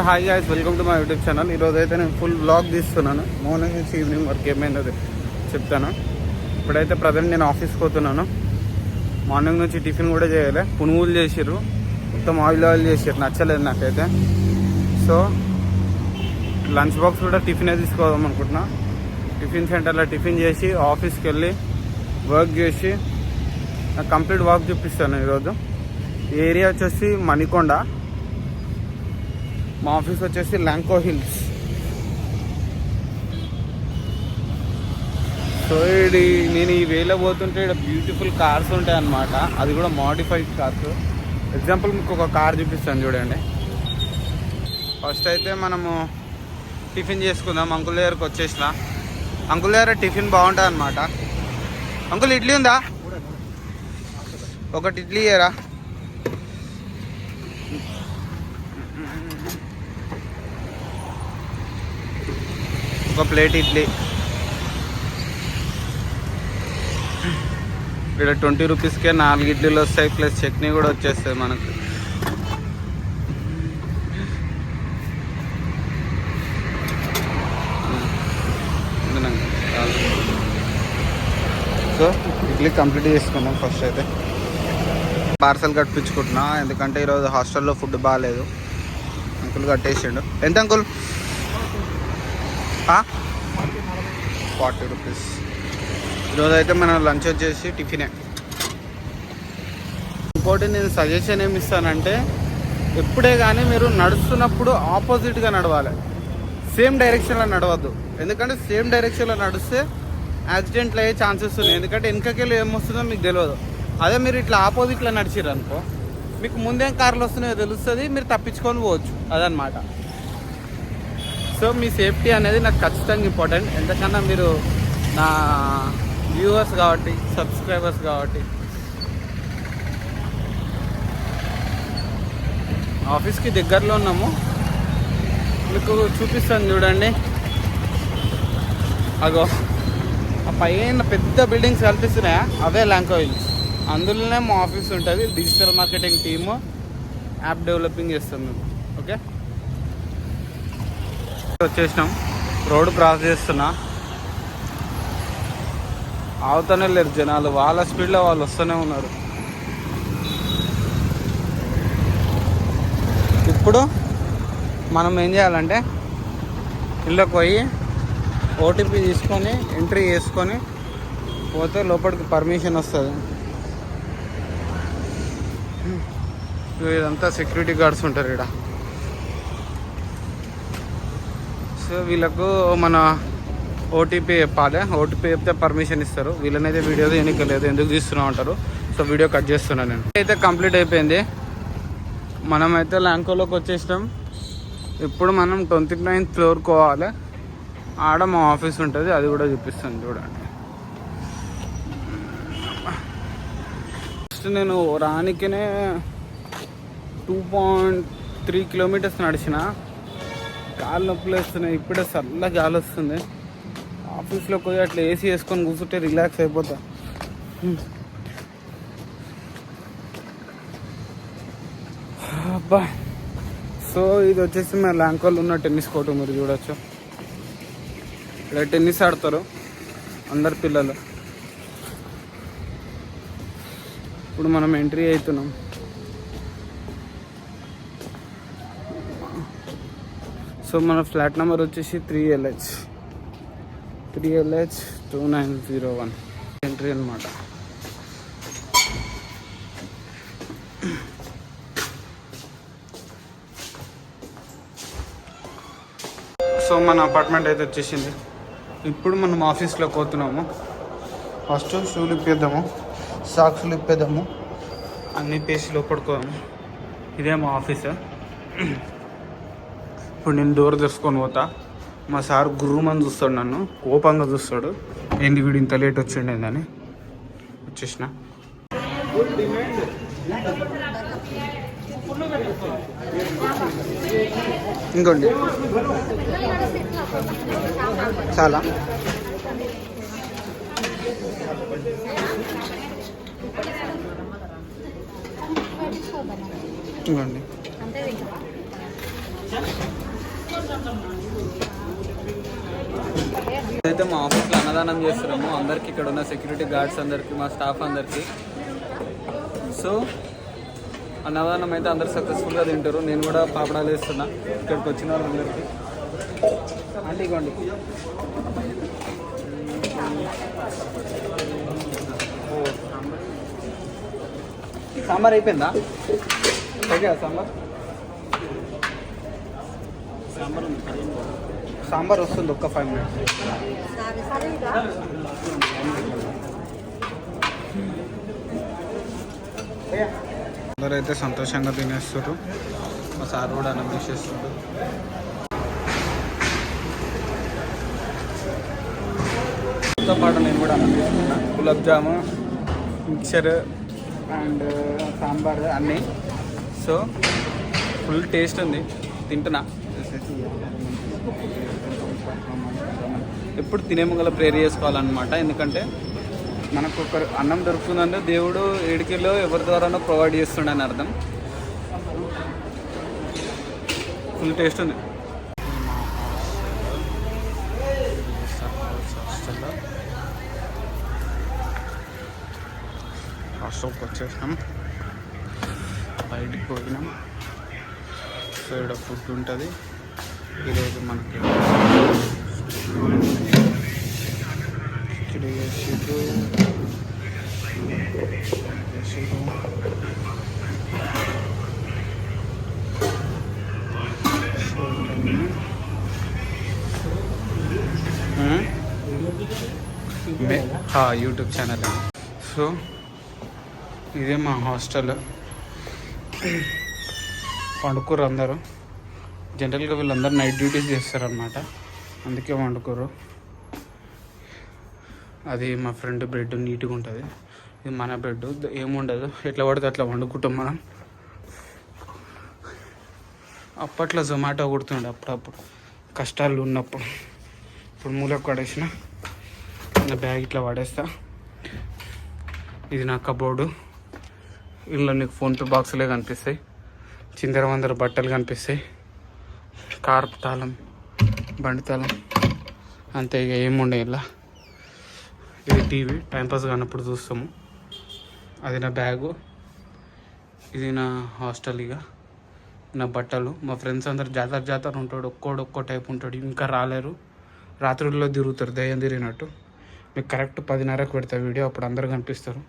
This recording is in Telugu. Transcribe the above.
Hi guys, welcome to my YouTube channel. ఈరోజు అయితే నేను ఫుల్ వ్లాగ్ తీస్తున్నాను. మార్నింగ్ నుంచి ఈవినింగ్ వరకు ఏమైందో చెప్తాను. ఇప్పుడైతే ప్రజెంట్ నేను ఆఫీస్కి పోతున్నాను. మార్నింగ్ నుంచి టిఫిన్ కూడా చేయాలి. పునుగులు చేసిర్రు, మొత్తం ఆయిల్ చేసిర్రు, నచ్చలేదు నాకైతే. సో లంచ్ బాక్స్ కూడా టిఫినే తీసుకోదాం అనుకుంటున్నా. టిఫిన్ సెంటర్లో టిఫిన్ చేసి ఆఫీస్కి వెళ్ళి వర్క్ చేసి నాకు కంప్లీట్ వర్క్ చూపిస్తాను. ఈరోజు ఏరియా వచ్చేసి మణికొండ, మా ఆఫీస్ వచ్చేసి ల్యాంకో హిల్స్. సో ఇది నేను ఈ వేలో పోతుంటే ఇక్కడ బ్యూటిఫుల్ కార్స్ ఉంటాయి అన్నమాట. అది కూడా మోడిఫైడ్ కార్స్. ఎగ్జాంపుల్ మీకు ఒక కార్ చూపిస్తాను చూడండి. ఫస్ట్ అయితే మనము టిఫిన్ చేసుకుందాం. అంకుల్ దగ్గరకు వచ్చేసిన. అంకుల్ దగ్గర టిఫిన్ బాగుంటుంది అన్నమాట. అంకుల్ ఇడ్లీ ఉందా? ఒకటి ఇడ్లీ ఇయ్యరా? ఒక ప్లేట్ ఇడ్లీ. ఇక్కడ 20 రూపీస్కే 4 ఇడ్లీలు వస్తాయి, ప్లస్ చట్నీ కూడా వచ్చేస్తుంది మనకు. సో ఇడ్లీ కంప్లీట్ చేసుకున్నాం. ఫస్ట్ అయితే పార్సల్ కట్టించుకుంటున్నా, ఎందుకంటే ఈరోజు హాస్టల్లో ఫుడ్ బాగాలేదు. అంకుల్ కట్టేసిండు. ఎంత అంకుల్? 40 రూపీస్. ఈరోజు అయితే మన లంచ్ వచ్చేసి టిఫినే. ఇంకోటి నేను సజెషన్ ఏమి ఇస్తానంటే, ఎప్పుడే కానీ మీరు నడుస్తున్నప్పుడు ఆపోజిట్గా నడవాలి, సేమ్ డైరెక్షన్లో నడవద్దు. ఎందుకంటే సేమ్ డైరెక్షన్లో నడిస్తే యాక్సిడెంట్లు అయ్యే ఛాన్సెస్ ఉన్నాయి. ఎందుకంటే వెనకకెళ్ళి ఏమొస్తుందో మీకు తెలియదు. అదే మీరు ఇట్లా ఆపోజిట్లో నడిచిర్రు అనుకో, మీకు ముందేం కార్లు వస్తున్నాయో తెలుస్తుంది, మీరు తప్పించుకొని పోవచ్చు. అదనమాట. సో మీ సేఫ్టీ అనేది నాకు ఖచ్చితంగా ఇంపార్టెంట్. ఎందుకన్నా మీరు నా వ్యూవర్స్ కాబట్టి, సబ్స్క్రైబర్స్ కాబట్టి. ఆఫీస్కి దగ్గరలో ఉన్నాము, మీకు చూపిస్తాను చూడండి. అగో ఆ పైన పెద్ద బిల్డింగ్స్ కనిపిస్తున్నాయా, అవే ల్యాంకో హిల్స్. అందులోనే మా ఆఫీస్ ఉంటుంది. Digital marketing team, app developing చేస్తాం మేము. ఓకే, వచ్చేసినాం. రోడ్డు క్రాస్ చేస్తున్నా, ఆగుతూనే లేరు జనాలు. వాళ్ళ స్పీడ్లో వాళ్ళు వస్తూనే ఉన్నారు. ఇప్పుడు మనం ఏం చేయాలంటే ఇళ్ళకి పోయి ఓటీపీ తీసుకొని ఎంట్రీ చేసుకొని పోతే లోపలికి పర్మిషన్ వస్తుంది. ఇదంతా సెక్యూరిటీ గార్డ్స్ ఉంటారు ఇక్కడ. సో వీళ్ళకు మన ఓటీపీ చెప్పాలి. ఓటీపీ చెప్తే పర్మిషన్ ఇస్తారు. వీళ్ళనైతే వీడియో తీయనీయలేదు, ఎందుకు తీస్తున్నావు అంటారు. సో వీడియో కట్ చేస్తున్నాను నేను. అయితే కంప్లీట్ అయిపోయింది. మనమైతే ల్యాంకోలోకి వచ్చేసినాం. ఇప్పుడు మనం 29th ఫ్లోర్కి పోవాలి. ఆడ మా ఆఫీస్ ఉంటుంది, అది కూడా చూపిస్తాను చూడండి. ఫస్ట్ నేను రానికనే 2.3 కిలోమీటర్స్ నడిచిన. కాళ్ళు నొప్పులు వేస్తున్నాయి. ఇప్పుడే చల్ల గాలి వస్తుంది. ఆఫీస్లోకి పోయి అట్లా ఏసీ వేసుకొని కూర్చుంటే రిలాక్స్ అయిపోతా. అబ్బా. సో ఇది వచ్చేసి మన ల్యాంకోలో ఉన్న టెన్నిస్ కోర్టు. మీరు చూడొచ్చు, ఇక్కడ టెన్నిస్ ఆడతారు అందరు పిల్లలు. ఇప్పుడు మనం ఎంట్రీ అవుతున్నాం. సో మన ఫ్లాట్ నెంబర్ వచ్చేసి 3LH 2901 ఎంట్రీ అనమాట. సో మన అపార్ట్మెంట్ అయితే వచ్చేసింది. ఇప్పుడు మనం ఆఫీస్లోకి పోతున్నాము. ఫస్ట్ షూలు ఇప్పేద్దాము, సాక్స్లు ఇప్పేద్దాము, అన్ని పేసి లోపడుకోదాము. ఇదే మా ఆఫీస్. ఇప్పుడు నేను డోర్ తెరుచుకొని పోతా. మా సార్ గుర్రుమని చూస్తాడు, నన్ను కోపంగా చూస్తాడు. ఏంది వీడు ఇంత లేట్ వచ్చిండే అని. వచ్చేసిన. ఇంకోండి చాలా. ఇంకోండి అయితే మా ఆఫీస్లో అన్నదానం చేస్తున్నాము అందరికి, ఇక్కడ ఉన్న సెక్యూరిటీ గార్డ్స్ అందరికి, మా స్టాఫ్ అందరికి. సో అన్నదానం అయితే అందరు సక్సెస్ఫుల్గా తింటారు. నేను కూడా పాపడాలు వేస్తున్నా ఇక్కడికి వచ్చిన వాళ్ళందరికీ. అంటే ఇవ్వండి. సాంబార్ అయిపోయిందా? ఓకే సాంబార్ సాంబార్ వస్తుంది ఒక్క 5 minutes. అందరూ అయితే సంతోషంగా తినేస్తారు. మా సార్ కూడా అన్నం తీసేస్తారు. తో పాటు నేను కూడా అన్నం తీసుకున్నా. గులాబ్ జాము, మిక్చర్ అండ్ సాంబార్ అన్నీ. సో ఫుల్ టేస్ట్ ఉంది, తింటున్నా. ఎప్పుడు తినే ముంగల ప్రేర్ చేసుకోవాలన్నమాట. ఎందుకంటే మనకు ఒక అన్నం దొరుకుతుందంటే దేవుడు ఏడికిలో ఎవరి ద్వారానో ప్రొవైడ్ చేస్తుండని అర్థం. ఫుల్ టేస్ట్ ఉంది. హాస్టల్కి వచ్చేసినాం, బయటికి పోయినాం. సో ఇక్కడ ఫుడ్ ఉంటుంది. ఈరోజు మనకి కిచిడి చేసిర్రు. YouTube channel. సో ఇదే మా హాస్టల్. వండుకోరు అందరూ. జనరల్గా వీళ్ళందరూ నైట్ డ్యూటీస్ చేస్తారనమాట, అందుకే వండుకోరు. అది మా ఫ్రెండ్ బెడ్ నీట్గా ఉంటుంది. ఇది మన బెడ్ ఏముండదు, ఎట్లా పడితే అట్లా వండుకుంటాం మనం. అప్పట్లో జొమాటో కుడుతుండే అప్పుడప్పుడు కష్టాలు ఉన్నప్పుడు. ఇప్పుడు మూలకు పడేసిన నా బ్యాగ్ ఇట్లా పడేస్తా. ఇది నా కబోర్డు. ఇందులో నీకు ఫోన్పే బాక్సులే కనిపిస్తాయి, చిందర వందర బట్టలు కనిపిస్తాయి, కార్ తాళం, బండి తాళం, అంతే. ఇక ఏముండే ఇలా. ఇది టీవీ, టైంపాస్ కానప్పుడు చూస్తాము. అది నా బ్యాగు, ఇది నా హాస్టల్. ఇక నా బట్టలు. మా ఫ్రెండ్స్ అందరు జాతర ఉంటాడు, ఒక్కో టైప్ ఉంటాడు. ఇంకా రాలేరు, రాత్రుల్లో తిరుగుతారు దయ్యం తిరిగినట్టు. మీకు కరెక్ట్ 10:30కి పెడతా వీడియో, అప్పుడు అందరు కనిపిస్తారు.